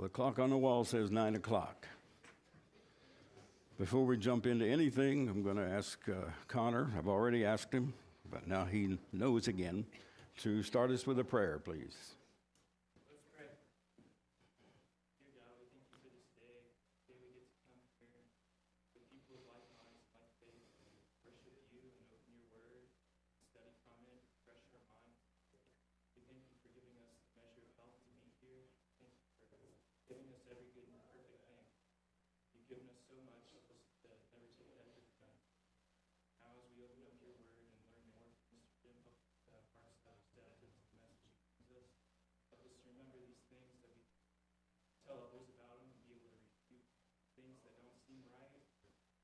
The clock on the wall says 9 o'clock. Before we jump into anything, I'm going to ask Connor. I've already asked him, but now he knows again, to start us with a prayer, please. Let's pray. Dear God, we thank you for this day. Today we get to come here with people of like minds, like faith, worship you and open your word, study from it, refresh our minds. We thank you for giving us a measure of health to be here. Thank you for giving us every good and perfect thing. You've given us so much, help us to never take that for granted. Now as we open up your word and learn more from Mr. Jim, help hearts that are set to the message he gives us. Help us to remember these things that we tell others about him and be able to refute things that don't seem right,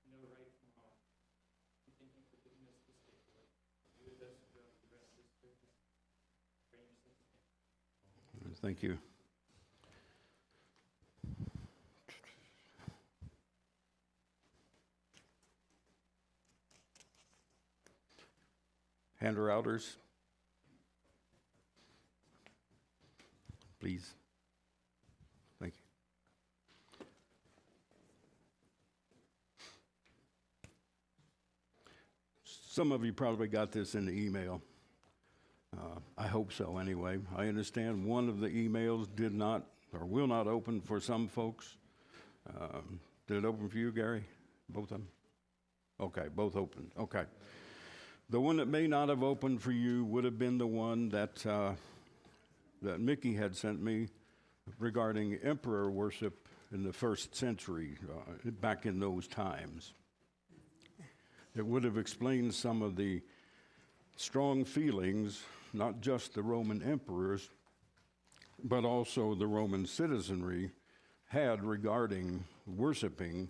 know right from wrong. We thank you for giving us this day, Lord. Be with us throughout the rest of this service. Pray in your son's name. Thank you. Hand-her-outers, please. Thank you. Some of you probably got this in the email. I hope so anyway. I understand one of the emails did not or will not open for some folks. Did it open for you, Gary? Both of them? Okay, both opened. Okay. The one that may not have opened for you would have been the one that that Mickey had sent me regarding emperor worship in the first century, back in those times. It would have explained some of the strong feelings, not just the Roman emperors, but also the Roman citizenry had regarding worshiping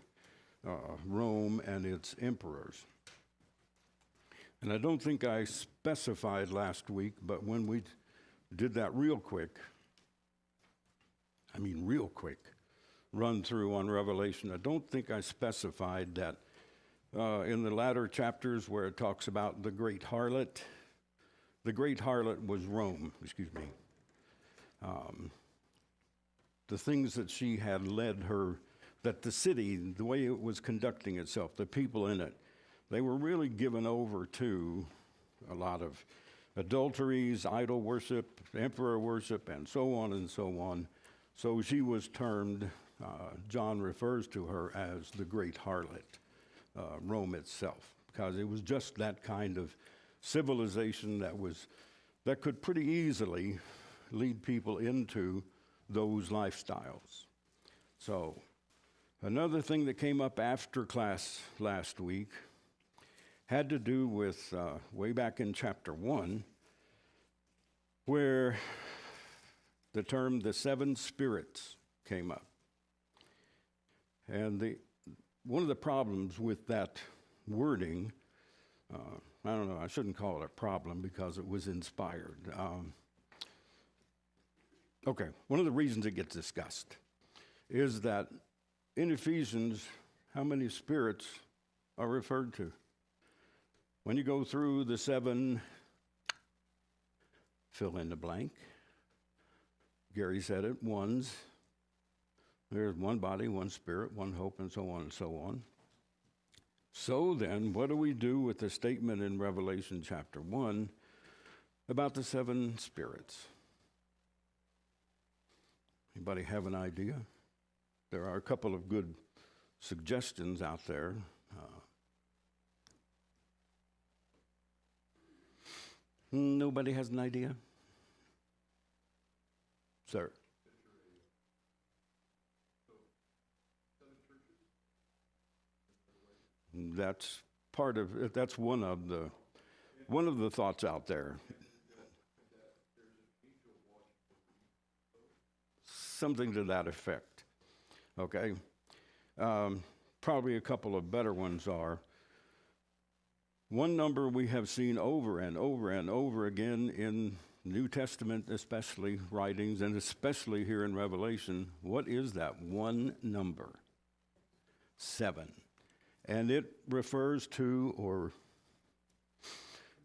Rome and its emperors. And I don't think I specified last week, but when we did that real quick run through on Revelation, I don't think I specified that in the latter chapters where it talks about the great harlot was Rome, the things that she had led her, that the city, the way it was conducting itself, the people in it, they were really given over to a lot of adulteries, idol worship, emperor worship, and so on and so on. So she was termed, John refers to her as the great harlot, Rome itself, because it was just that kind of civilization that could pretty easily lead people into those lifestyles. So another thing that came up after class last week had to do with way back in chapter 1, where the term the seven spirits came up. And one of the problems with that wording, I don't know, I shouldn't call it a problem because it was inspired. One of the reasons it gets discussed is that in Ephesians, how many spirits are referred to? When you go through the seven, fill in the blank. Gary said it, ones. There's one body, one spirit, one hope, and so on and so on. So then, what do we do with the statement in Revelation chapter 1 about the seven spirits? Anybody have an idea? There are a couple of good suggestions out there. Nobody has an idea? Sir? That's part of it. That's one of the thoughts out there. Something to that effect. Okay? Probably a couple of better ones are, one number we have seen over and over and over again in New Testament, especially writings, and especially here in Revelation. What is that one number? 7. And it refers to, or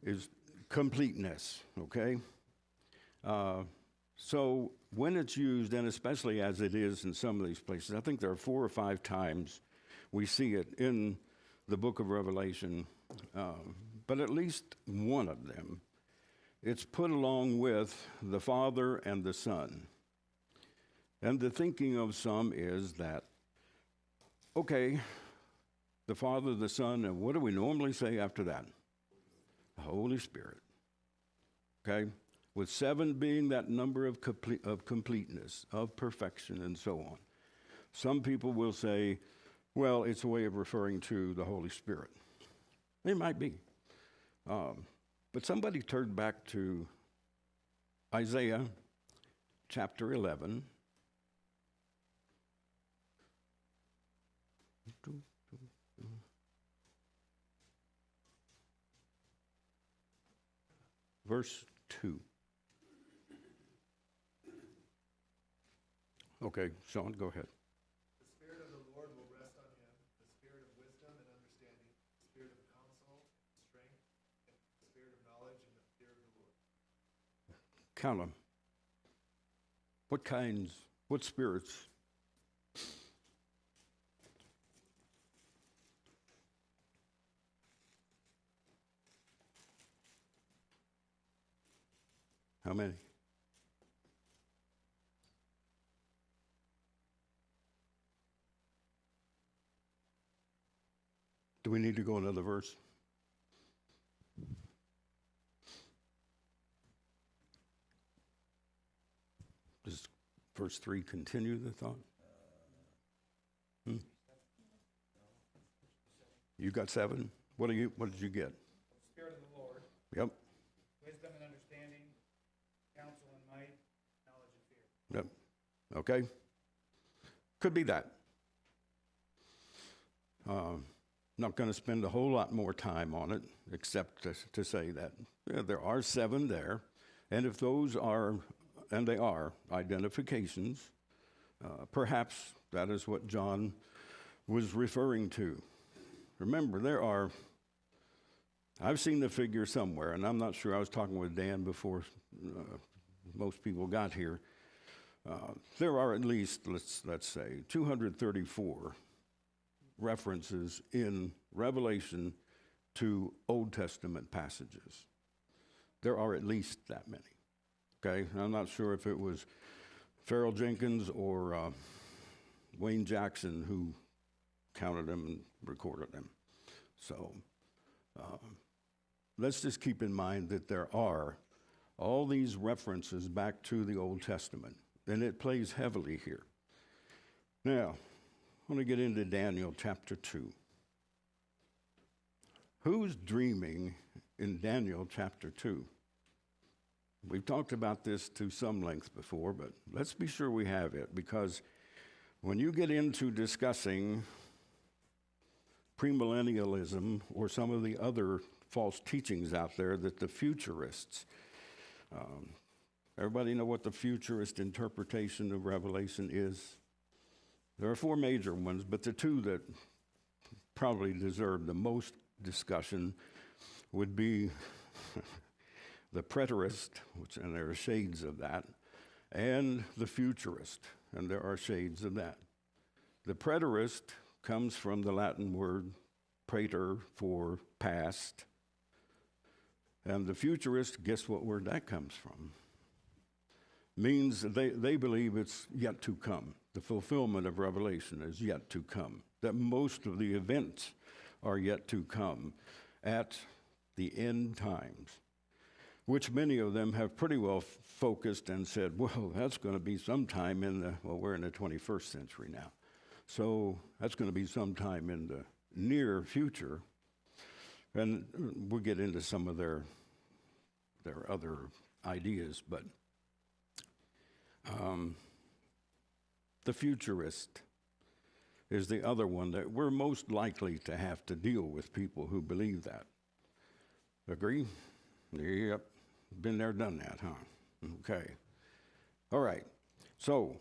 is completeness, okay? So when it's used, and especially as it is in some of these places, I think there are 4 or 5 times we see it in the book of Revelation, but at least one of them, it's put along with the Father and the Son. And the thinking of some is that, okay, the Father, the Son, and what do we normally say after that? The Holy Spirit. Okay? With 7 being that number of completeness, of perfection, and so on. Some people will say, well, it's a way of referring to the Holy Spirit. It might be. But somebody turned back to Isaiah chapter 11. Verse 2. Okay, Sean, go ahead. The Spirit of the Lord will rest on him, the Spirit of wisdom and understanding, the Spirit of counsel and strength, and the Spirit of knowledge and the fear of the Lord. Count them. What kinds? What spirits? How many? Do we need to go another verse? Does verse 3 continue the thought? You got 7? What did you get? Spirit of the Lord, Yep. wisdom and understanding, counsel and might, knowledge and fear. Yep. Okay. Could be that. Not going to spend a whole lot more time on it, except to say that there are 7 there, and if those are, and they are, identifications, perhaps that is what John was referring to. Remember, I've seen the figure somewhere, and I'm not sure, I was talking with Dan before most people got here. There are at least, let's say, 234 references in Revelation to Old Testament passages. There are at least that many. Okay, I'm not sure if it was Farrell Jenkins or Wayne Jackson who counted them and recorded them. So let's just keep in mind that there are all these references back to the Old Testament, and it plays heavily here. Now, I want to get into Daniel chapter 2. Who's dreaming in Daniel chapter 2? We've talked about this to some length before, but let's be sure we have it, because when you get into discussing premillennialism or some of the other false teachings out there that the futurists, everybody know what the futurist interpretation of Revelation is? There are 4 major ones, but the 2 that probably deserve the most discussion would be the preterist, and there are shades of that, and the futurist, and there are shades of that. The preterist comes from the Latin word praeter, for past, and the futurist, guess what word that comes from? Means they believe it's yet to come. The fulfillment of Revelation is yet to come. That most of the events are yet to come at the end times, which many of them have pretty well focused and said, well, that's going to be sometime we're in the 21st century now. So that's going to be sometime in the near future. And we'll get into some of their other ideas, but the futurist is the other one that we're most likely to have to deal with, people who believe that. Agree? Yep. Been there, done that, huh? Okay. All right. So,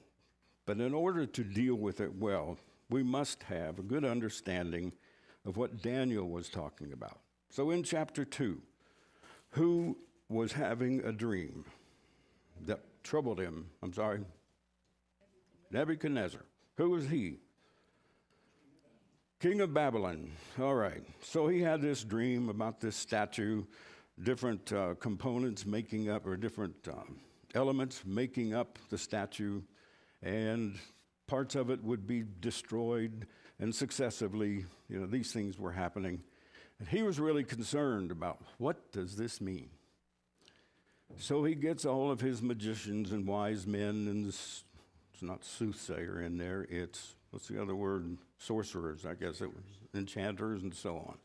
but in order to deal with it well, we must have a good understanding of what Daniel was talking about. So in chapter 2, who was having a dream that troubled him. I'm sorry. Nebuchadnezzar. Who was he? King of Babylon. All right. So he had this dream about this statue, different components making up, or different elements making up the statue, and parts of it would be destroyed, and successively, these things were happening. And he was really concerned about, what does this mean? So he gets all of his magicians and wise men, and it's not soothsayer in there, it's, what's the other word? Sorcerers, I guess it was, enchanters and so on.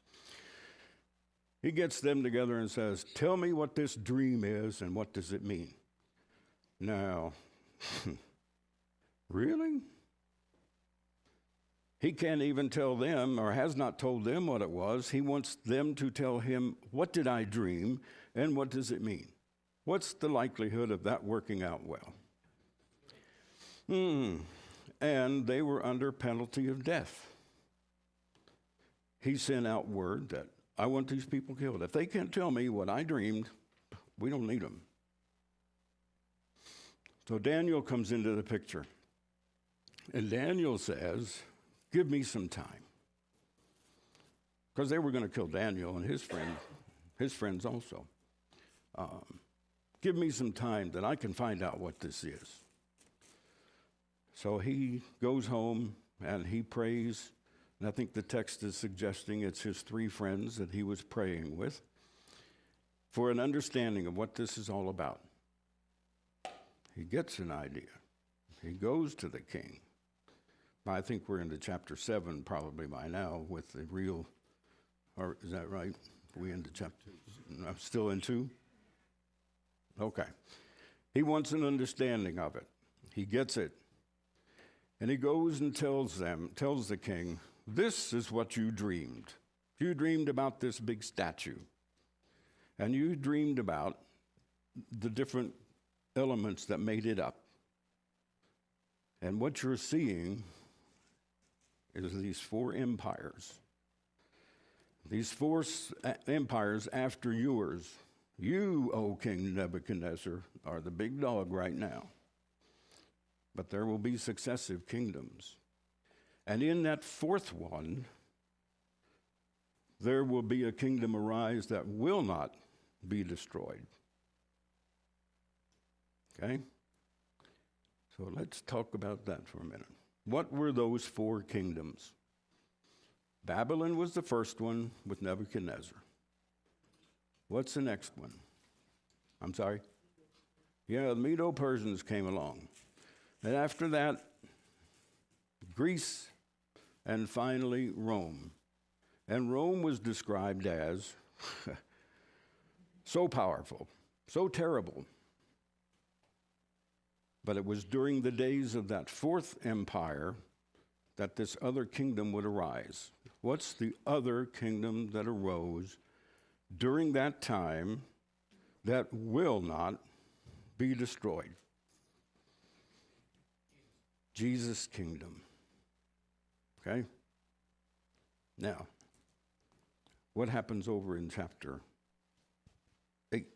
He gets them together and says, tell me what this dream is and what does it mean? Now, really? He can't even tell them, or has not told them what it was. He wants them to tell him, what did I dream and what does it mean? What's the likelihood of that working out well? And they were under penalty of death. He sent out word that, I want these people killed. If they can't tell me what I dreamed, we don't need them. So Daniel comes into the picture. And Daniel says, give me some time. Because they were going to kill Daniel and his friends also. Give me some time that I can find out what this is. So he goes home and he prays. And I think the text is suggesting it's his 3 friends that he was praying with for an understanding of what this is all about. He gets an idea. He goes to the king. I think we're into chapter 7 probably by now with the real, or is that right? We into chapter, I'm still in 2? Okay. He wants an understanding of it. He gets it. And he goes and tells the king, this is what you dreamed. You dreamed about this big statue. And you dreamed about the different elements that made it up. And what you're seeing is these 4 empires. These 4 empires after yours. You, O King Nebuchadnezzar, are the big dog right now. But there will be successive kingdoms. And in that 4th one, there will be a kingdom arise that will not be destroyed. Okay? So let's talk about that for a minute. What were those 4 kingdoms? Babylon was the first one with Nebuchadnezzar. What's the next one? I'm sorry? Yeah, the Medo-Persians came along. And after that, Greece, and finally Rome. And Rome was described as so powerful, so terrible. But it was during the days of that 4th empire that this other kingdom would arise. What's the other kingdom that arose during that time that will not be destroyed? Jesus' kingdom. Okay? Now, what happens over in chapter 8?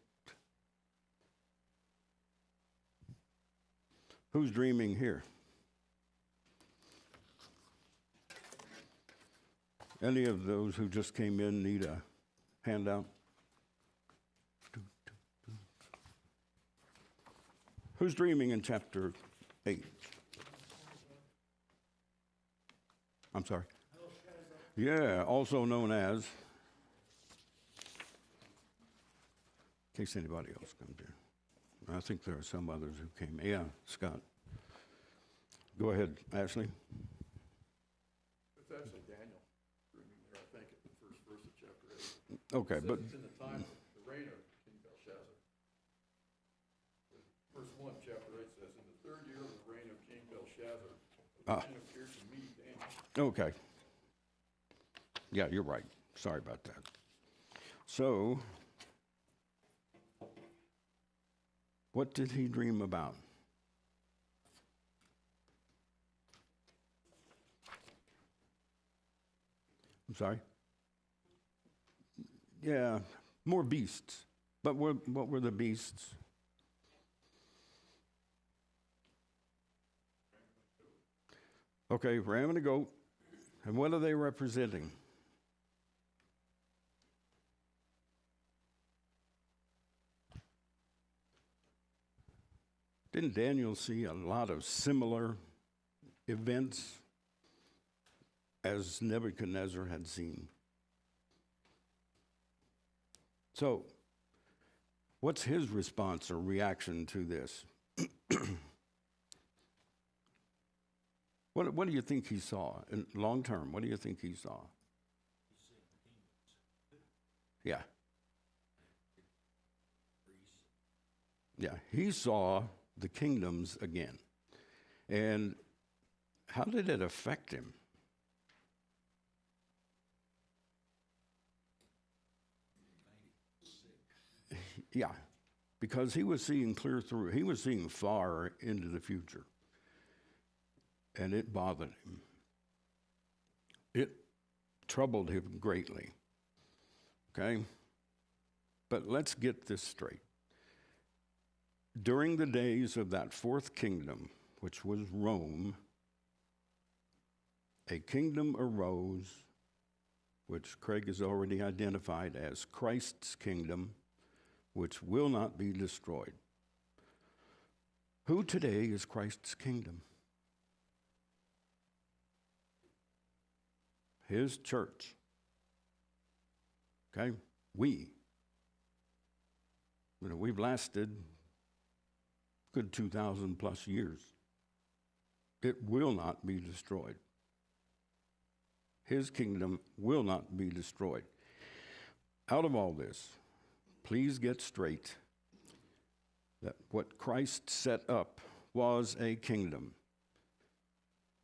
Who's dreaming here? Any of those who just came in need a handout? Who's dreaming in chapter 8? I'm sorry. Yeah, also known as, in case anybody else comes here. I think there are some others who came. Yeah, Scott. Go ahead, Ashley. It's actually Daniel dreaming there, I think, at the first verse of chapter 8. Okay, It says but it's in the time of the reign of King Belshazzar. Verse 1, chapter 8 says, in the 3rd year of the reign of King Belshazzar, a vision appeared to me, Daniel. okay. Yeah, you're right. Sorry about that. So, what did he dream about? I'm sorry? Yeah, more beasts. But what were the beasts? Okay, ram and a goat. And what are they representing? Didn't Daniel see a lot of similar events as Nebuchadnezzar had seen? So, what's his response or reaction to this? What do you think he saw in long term? What do you think he saw? Yeah. Yeah, he saw the kingdoms again. And how did it affect him? Yeah, because he was seeing clear through. He was seeing far into the future. And it bothered him. It troubled him greatly. Okay? But let's get this straight. During the days of that fourth kingdom, which was Rome, a kingdom arose, which Craig has already identified as Christ's kingdom, which will not be destroyed. Who today is Christ's kingdom? His church. Okay? We've lasted good 2,000 plus years. It will not be destroyed. His kingdom will not be destroyed. Out of all this, please get straight that what Christ set up was a kingdom.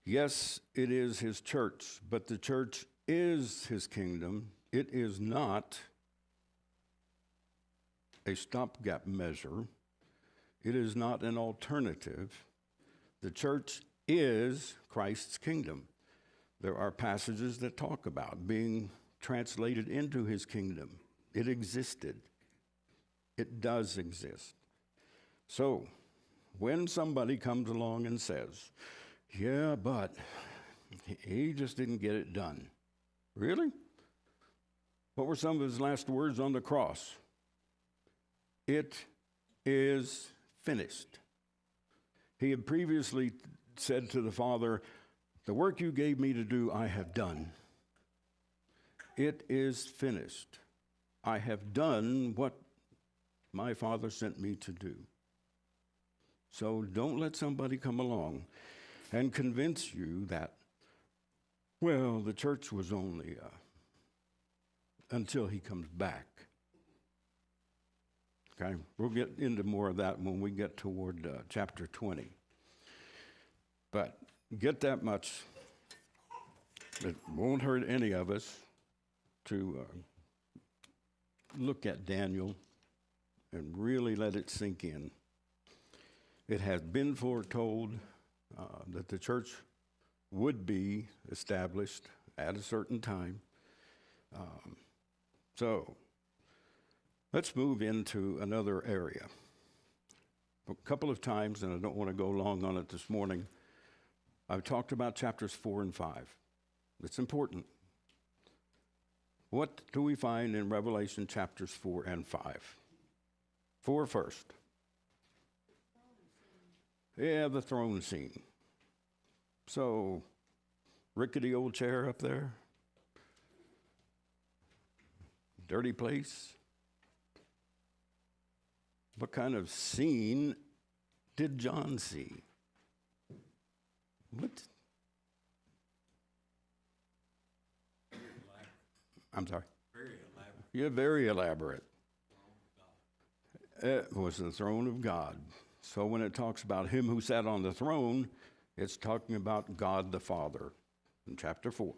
Yes, it is his church, but the church is his kingdom. It is not a stopgap measure. It is not an alternative. The church is Christ's kingdom. There are passages that talk about being translated into his kingdom. It existed. It does exist. So, when somebody comes along and says, yeah, but he just didn't get it done. Really? What were some of his last words on the cross? It is finished. He had previously said to the Father, the work you gave me to do, I have done. It is finished. I have done what my Father sent me to do. So don't let somebody come along and convince you that, well, the church was only until he comes back. Okay, we'll get into more of that when we get toward chapter 20. But get that much. It won't hurt any of us to look at Daniel and really let it sink in. It has been foretold that the church would be established at a certain time. So let's move into another area. A couple of times, and I don't want to go long on it this morning, I've talked about chapters 4 and 5. It's important. What do we find in Revelation chapters 4 and 5? 4 first. Yeah, the throne scene. So, rickety old chair up there. Dirty place. What kind of scene did John see? What? I'm sorry? Very elaborate. Yeah, very elaborate. It was the throne of God. So when it talks about him who sat on the throne, it's talking about God the Father in chapter 4.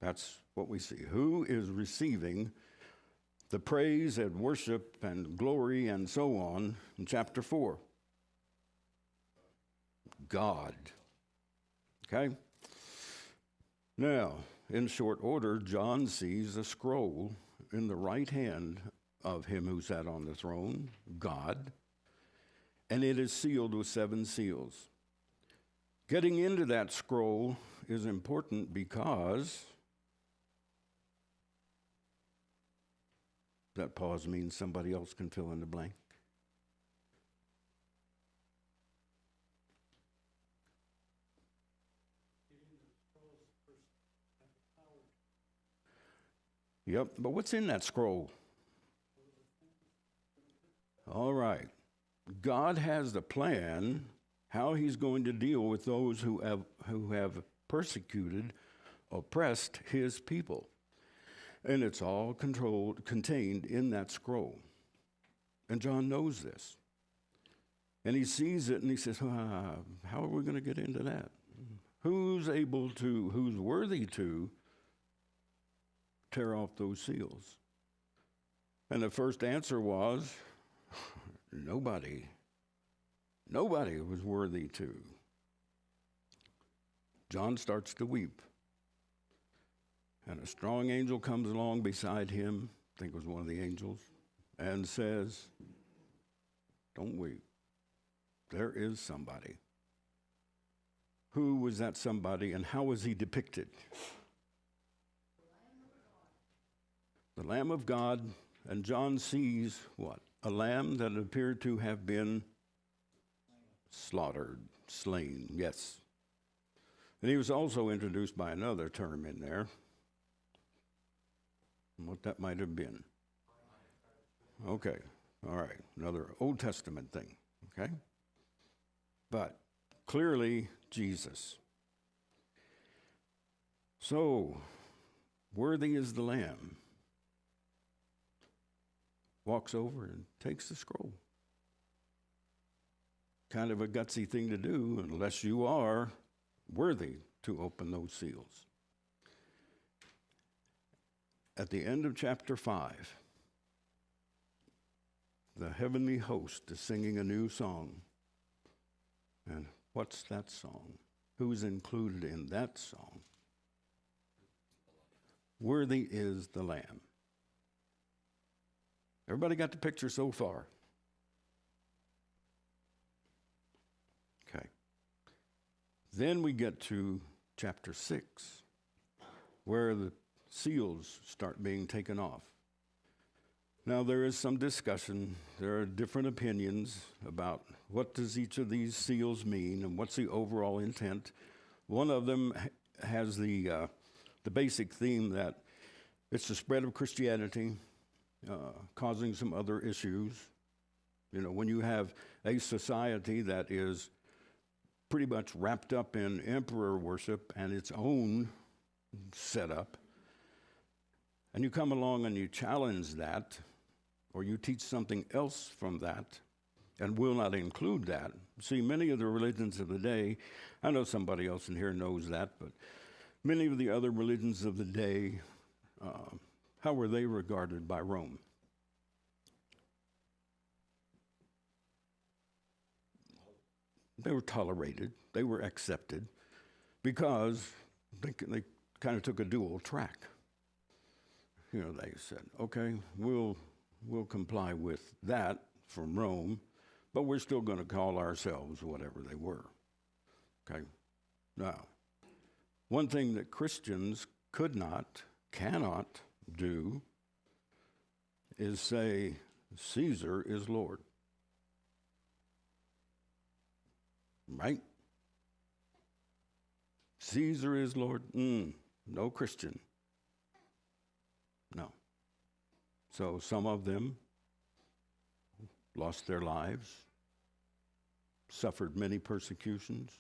That's what we see. Who is receiving the praise and worship and glory and so on in chapter 4? God. Okay? Now, in short order, John sees a scroll in the right hand of him who sat on the throne, God, and it is sealed with 7 seals. Getting into that scroll is important because that pause means somebody else can fill in the blank. Yep, but what's in that scroll? All right. God has the plan how he's going to deal with those who have persecuted, oppressed his people. And it's all contained in that scroll. And John knows this. And he sees it and he says, how are we going to get into that? Who's worthy to tear off those seals? And the first answer was, nobody. Nobody was worthy to. John starts to weep. And a strong angel comes along beside him, I think it was one of the angels, and says, don't weep. There is somebody. Who was that somebody and how was he depicted? The Lamb of God, and John sees what? A lamb that appeared to have been slaughtered, slain, yes. And he was also introduced by another term in there. What that might have been. Okay, all right, another Old Testament thing, okay? But clearly, Jesus. So, worthy is the Lamb. Walks over and takes the scroll. Kind of a gutsy thing to do unless you are worthy to open those seals. At the end of chapter 5, the heavenly host is singing a new song. And what's that song? Who's included in that song? Worthy is the Lamb. Everybody got the picture so far? Okay. Then we get to chapter 6, where the seals start being taken off. Now, there is some discussion. There are different opinions about what does each of these seals mean and what's the overall intent. One of them has the basic theme that it's the spread of Christianity, causing some other issues. You know, when you have a society that is pretty much wrapped up in emperor worship and its own setup, and you come along and you challenge that, or you teach something else from that, and will not include that. See, many of the religions of the day, I know somebody else in here knows that, but many of the other religions of the day, how were they regarded by Rome? They were tolerated, they were accepted, because they kind of took a dual track. You know, they said, okay, we'll comply with that from Rome, but we're still going to call ourselves whatever they were. Okay? Now, one thing that Christians cannot do is say, Caesar is Lord. Right? Caesar is Lord? No Christian. No. So some of them lost their lives, suffered many persecutions.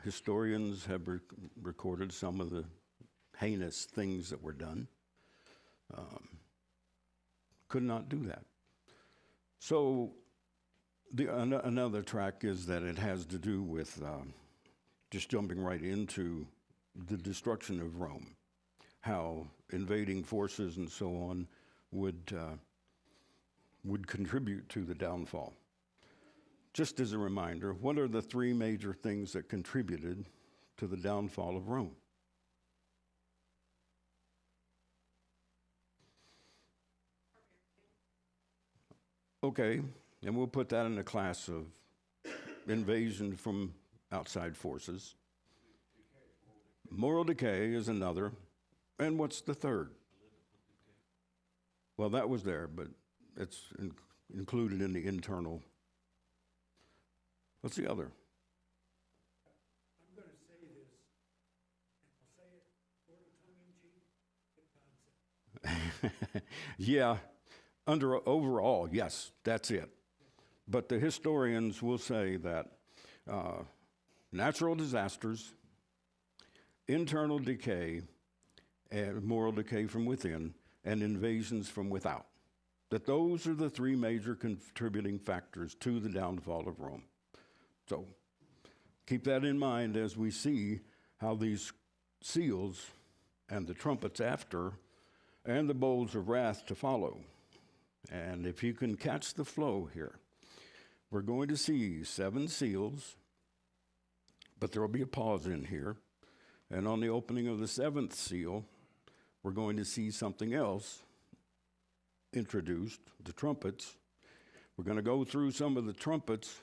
Historians have recorded some of the heinous things that were done. Could not do that. So another track is that it has to do with just jumping right into the destruction of Rome, how invading forces and so on would contribute to the downfall. Just as a reminder, what are the three major things that contributed to the downfall of Rome? Okay, and we'll put that in the class of invasion from outside forces. Moral decay is another. And what's the third? Well, that was there, but it's included in the internal. What's the other? I'm going to say this, and I'll say it sort of tongue-in-cheek, but Yeah, overall, yes, that's it. But the historians will say that natural disasters, internal decay, and moral decay from within, and invasions from without, that those are the three major contributing factors to the downfall of Rome. So keep that in mind as we see how these seals and the trumpets after and the bowls of wrath to follow. And if you can catch the flow here, we're going to see 7 seals, but there will be a pause in here. And on the opening of the 7th seal, we're going to see something else introduced, the trumpets. We're going to go through some of the trumpets,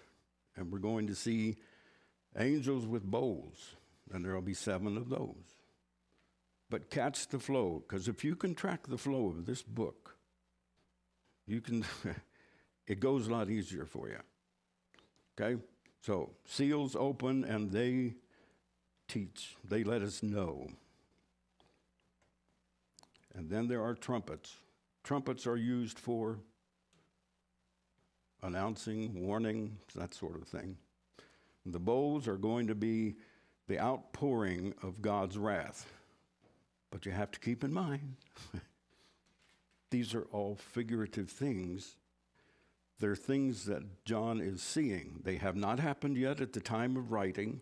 and we're going to see angels with bowls, and there will be 7 of those. But catch the flow, because if you can track the flow of this book, you can, it goes a lot easier for you. Okay? So, seals open, and they teach. They let us know. And then there are trumpets. Trumpets are used for announcing, warning, that sort of thing. And the bowls are going to be the outpouring of God's wrath. But you have to keep in mind, these are all figurative things. They're things that John is seeing. They have not happened yet at the time of writing.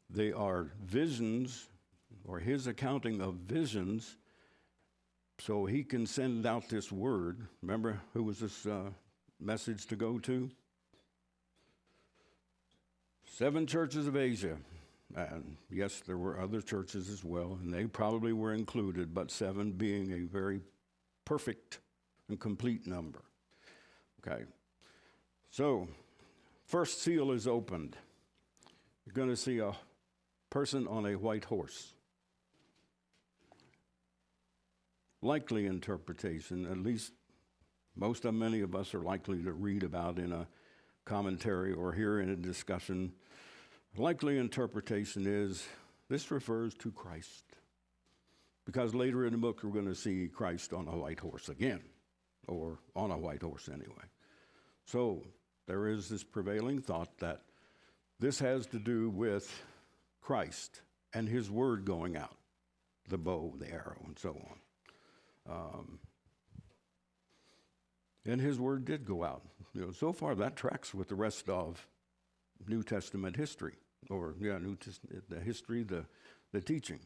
They are visions, or his accounting of visions, so he can send out this word. Remember, who was this message to go to? 7 churches of Asia. And yes, there were other churches as well, and they probably were included, but 7 being a very perfect and complete number. Okay. So, first seal is opened. You're going to see a person on a white horse. Likely interpretation, at least many of us are likely to read about in a commentary or hear in a discussion. Likely interpretation is this refers to Christ. Because later in the book we're going to see Christ on a white horse again, or on a white horse anyway. So there is this prevailing thought that this has to do with Christ and his word going out, the bow, the arrow, and so on. And his word did go out. So far that tracks with the rest of New Testament history, or the history, the teaching.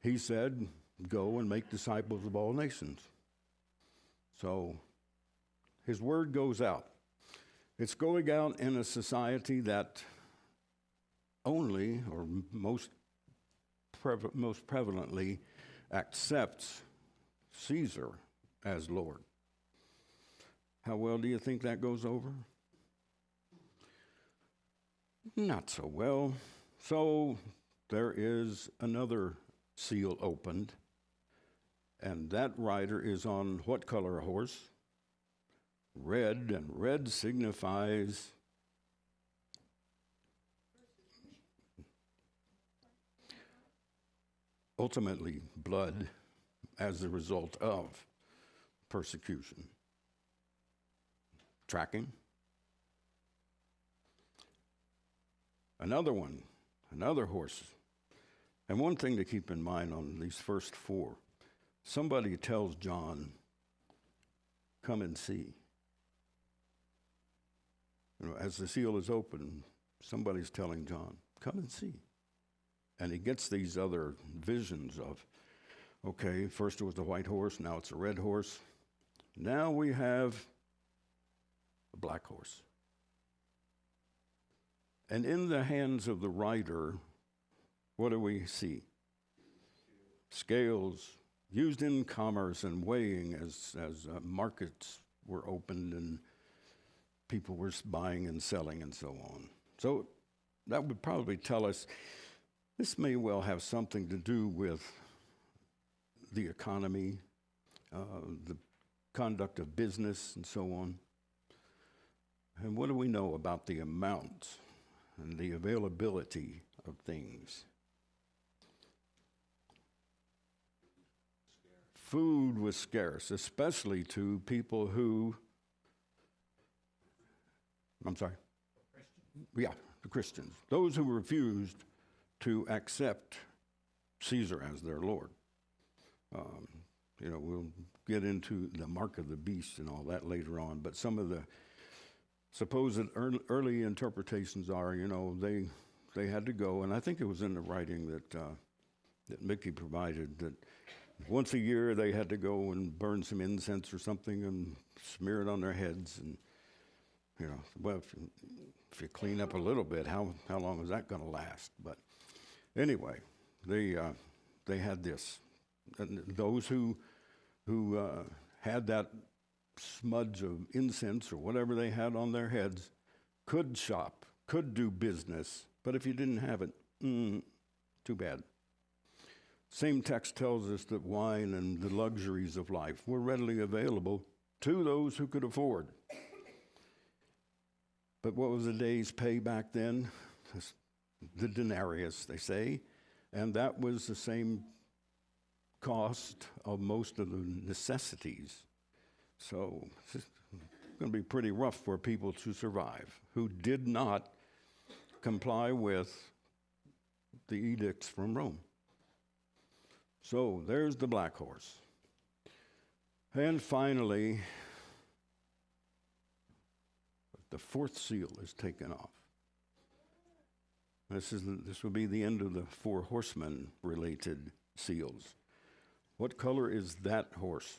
He said, "Go and make disciples of all nations." So his word goes out. It's going out in a society that only, or most prevalently, accepts Caesar as Lord. How well do you think that goes over? Not so well. So there is another seal opened, and that rider is on what color horse? Red, and red signifies ultimately blood as the result of persecution. Tracking? Another one, another horse. And one thing to keep in mind on these first 4, somebody tells John, "Come and see." As the seal is open, somebody's telling John, "Come and see." And he gets these other visions of, okay, first it was the white horse, now it's a red horse. Now we have a black horse. And in the hands of the rider, what do we see? Scales used in commerce and weighing as markets were opened and people were buying and selling and so on. So that would probably tell us this may well have something to do with the economy, the conduct of business, and so on. And what do we know about the amount and the availability of things? Food was scarce, especially to people who, I'm sorry? Yeah, the Christians. Those who refused to accept Caesar as their Lord. We'll get into the mark of the beast and all that later on, but some of the supposed early interpretations are, they had to go, and I think it was in the writing that Mickey provided, that once a year they had to go and burn some incense or something and smear it on their heads, and well, if you clean up a little bit, how long is that going to last? But anyway, they had this, and those who had that smudge of incense or whatever they had on their heads could shop, could do business, but if you didn't have it, too bad. Same text tells us that wine and the luxuries of life were readily available to those who could afford. But what was a day's pay back then? The denarius, they say, and that was the same cost of most of the necessities. So it's going to be pretty rough for people to survive who did not comply with the edicts from Rome. So there's the black horse. And finally, the fourth seal is taken off. This will be the end of the four horsemen related seals. What color is that horse?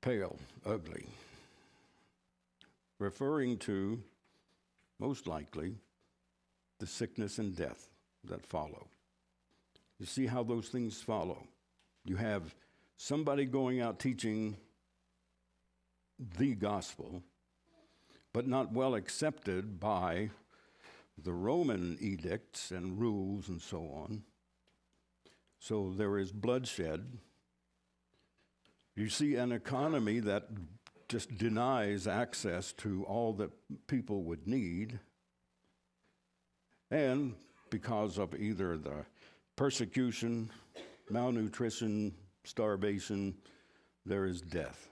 Pale, ugly. Referring to, most likely, the sickness and death that follow. You see how those things follow. You have somebody going out teaching the gospel, but not well accepted by the Roman edicts and rules and so on. So there is bloodshed. You see an economy that just denies access to all that people would need. And because of either the persecution, malnutrition, starvation, there is death.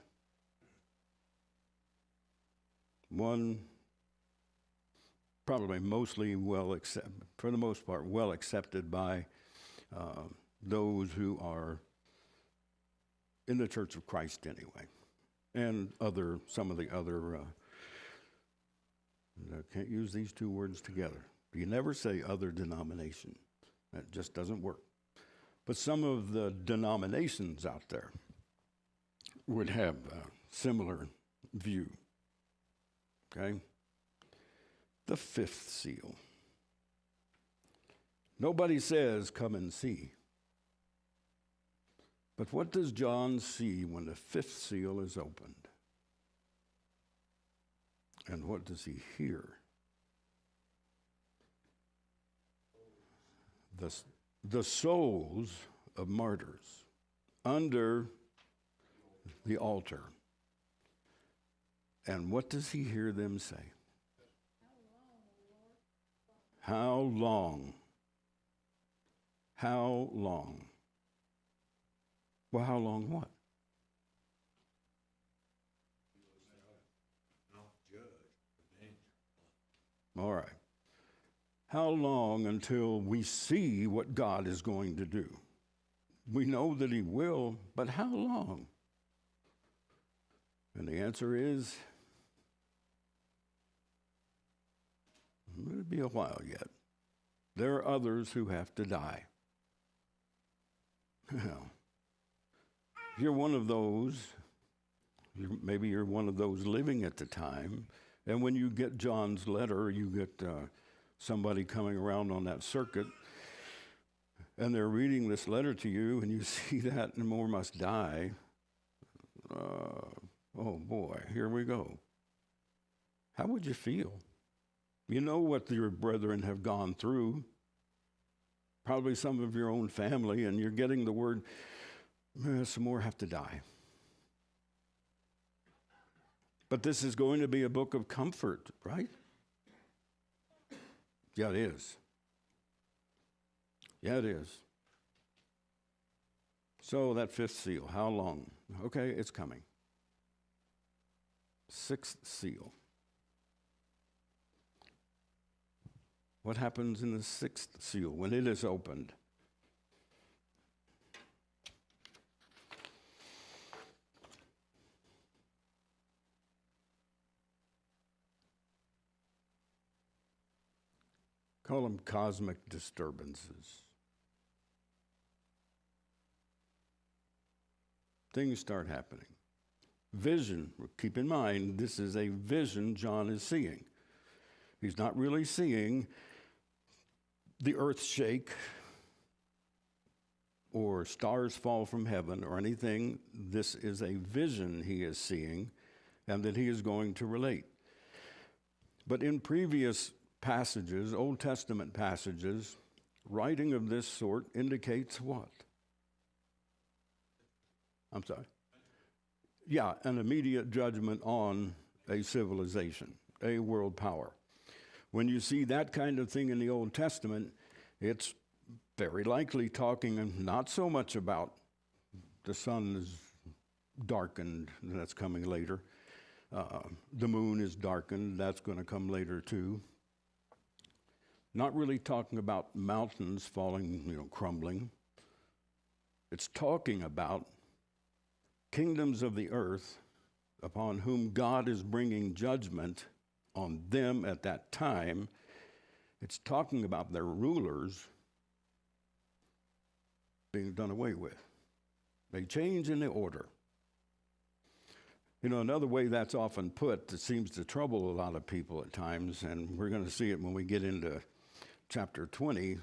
One, probably mostly for the most part, well accepted by those who are in the Church of Christ anyway, and some of the other, I can't use these two words together. You never say other denomination. That just doesn't work. But some of the denominations out there would have a similar view. Okay? The fifth seal. Nobody says, come and see. But what does John see when the fifth seal is opened? And what does he hear? The souls of martyrs under the altar. And what does he hear them say? How long? How long? Well, how long what? All right. How long until we see what God is going to do? We know that he will, but how long? And the answer is, it'll be a while yet. There are others who have to die. Well, if you're one of those, maybe you're one of those living at the time, and when you get John's letter, you get somebody coming around on that circuit, and they're reading this letter to you, and you see that, and more must die. Oh boy, here we go. How would you feel? You know what your brethren have gone through, probably some of your own family, and you're getting the word, some more have to die. But this is going to be a book of comfort, right? Yeah, it is. Yeah, it is. So that fifth seal, how long? Okay, it's coming. Sixth seal. What happens in the sixth seal when it is opened? Call them cosmic disturbances. Things start happening. Vision, keep in mind, this is a vision John is seeing. He's not really seeing the earth shake or stars fall from heaven or anything. This is a vision he is seeing and that he is going to relate. But in previous passages, Old Testament passages, writing of this sort indicates what? I'm sorry. Yeah, an immediate judgment on a civilization, a world power. When you see that kind of thing in the Old Testament, it's very likely talking not so much about the sun is darkened, that's coming later. The moon is darkened, that's going to come later too. Not really talking about mountains falling, crumbling. It's talking about kingdoms of the earth upon whom God is bringing judgment on them at that time. It's talking about their rulers being done away with. They change in the order. Another way that's often put that seems to trouble a lot of people at times, and we're going to see it when we get into chapter 20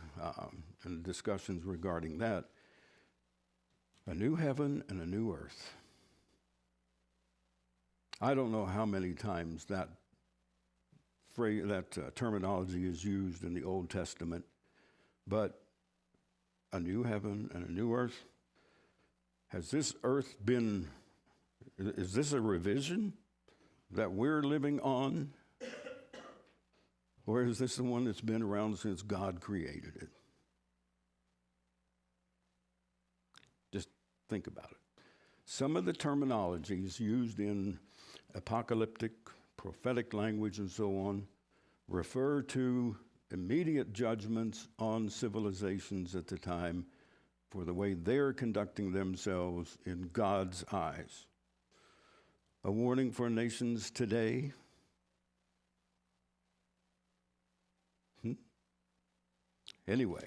and discussions regarding that. A new heaven and a new earth. I don't know how many times that phrase, that terminology is used in the Old Testament, but a new heaven and a new earth. Has this earth been, is this a revision that we're living on? Or is this the one that's been around since God created it? Just think about it. Some of the terminologies used in apocalyptic, prophetic language and so on refer to immediate judgments on civilizations at the time for the way they're conducting themselves in God's eyes. A warning for nations today. Anyway,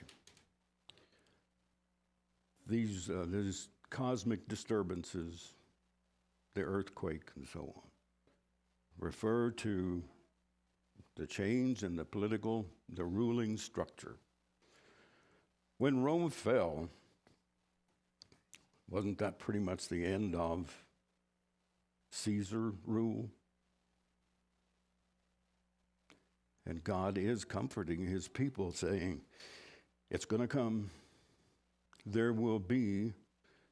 these cosmic disturbances, the earthquake and so on, refer to the change in the ruling structure. When Rome fell, wasn't that pretty much the end of Caesar rule? And God is comforting his people, saying, it's going to come. There will be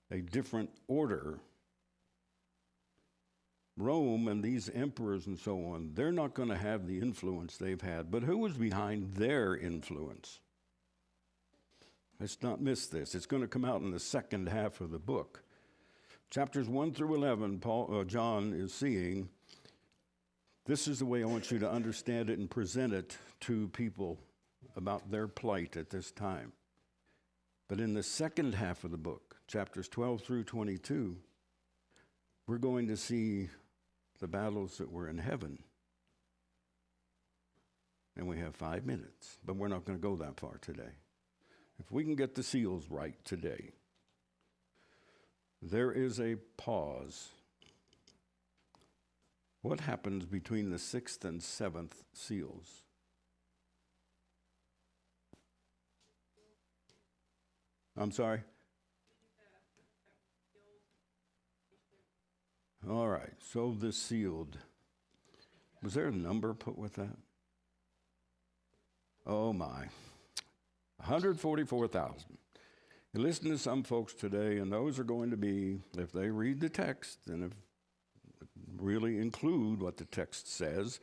a different order. Rome and these emperors and so on, they're not going to have the influence they've had. But who was behind their influence? Let's not miss this. It's going to come out in the second half of the book. Chapters 1 through 11, John is seeing, this is the way I want you to understand it and present it to people about their plight at this time. But in the second half of the book, chapters 12 through 22, we're going to see the battles that were in heaven. And we have 5 minutes, but we're not going to go that far today. If we can get the seals right today, there is a pause. What happens between the sixth and seventh seals? I'm sorry? All right, so the sealed. Was there a number put with that? Oh my. 144,000. You listen to some folks today, and those are going to be, if they read the text and if really include what the text says,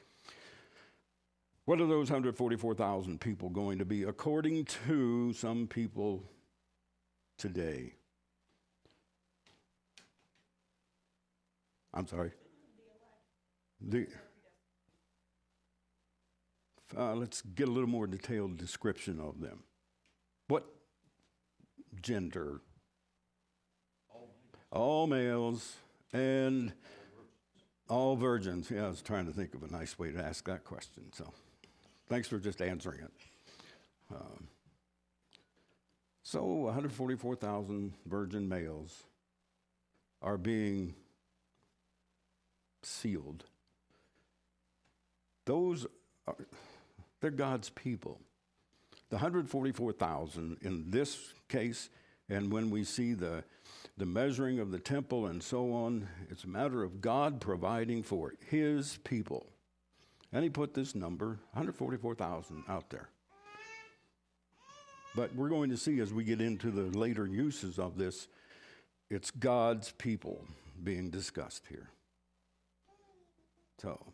what are those 144,000 people going to be according to some people today? I'm sorry. Let's get a little more detailed description of them. What gender? All males and all virgins. Yeah, I was trying to think of a nice way to ask that question. So thanks for just answering it. So 144,000 virgin males are being sealed. They're God's people. The 144,000 in this case, and when we see the measuring of the temple and so on, it's a matter of God providing for his people. And he put this number, 144,000, out there. But we're going to see as we get into the later uses of this, it's God's people being discussed here. So,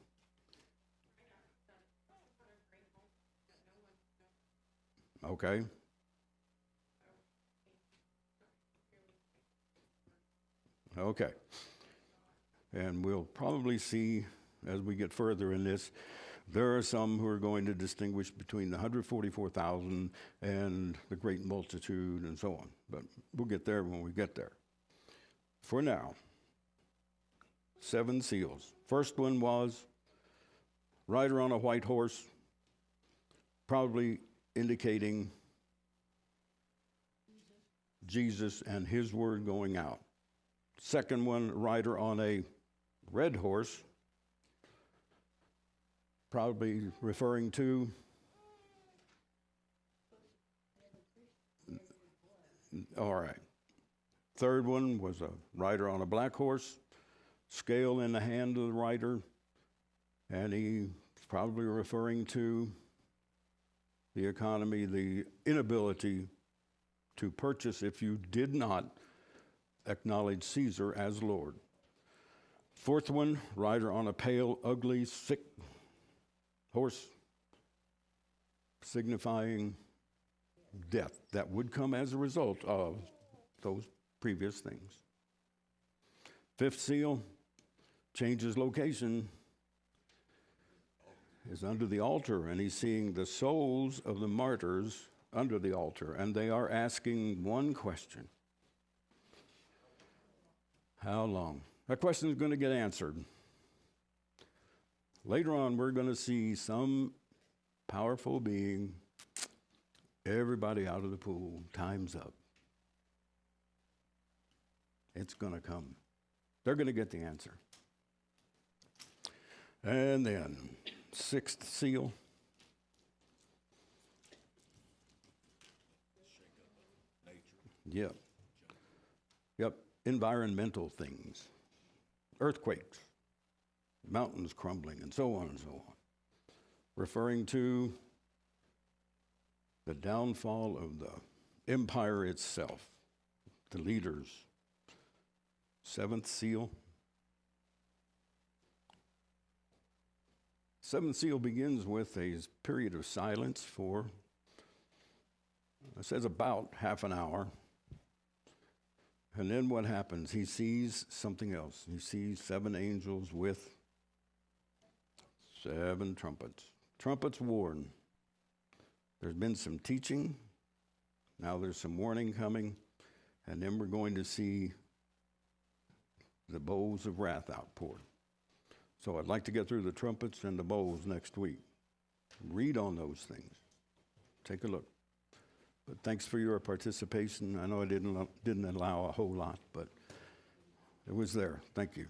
okay. Okay. And we'll probably see as we get further in this, there are some who are going to distinguish between the 144,000 and the great multitude and so on. But we'll get there when we get there. For now, 7 seals. First one was rider on a white horse, probably indicating Jesus and his word going out. Second one, rider on a red horse, probably referring to all right. Third one was a rider on a black horse, scale in the hand of the rider, and he's probably referring to the economy, the inability to purchase if you did not acknowledge Caesar as Lord. Fourth one, rider on a pale, ugly, sick horse, signifying death that would come as a result of those previous things. Fifth seal, changes location, is under the altar, and he's seeing the souls of the martyrs under the altar, and they are asking one question. How long? That question is going to get answered. Later on, we're going to see some powerful being, everybody out of the pool, time's up. It's going to come. They're going to get the answer. And then, 6th seal. Yep. Yep. Environmental things. Earthquakes. Mountains crumbling, and so on and so on. Referring to the downfall of the empire itself, the leaders. 7th seal. 7th seal begins with a period of silence for, it says about half an hour. And then what happens? He sees something else. He sees 7 angels with 7 trumpets. Trumpets warn. There's been some teaching. Now there's some warning coming. And then we're going to see the bowls of wrath outpoured. So I'd like to get through the trumpets and the bowls next week. Read on those things. Take a look. But thanks for your participation. I know I didn't allow a whole lot, but it was there. Thank you.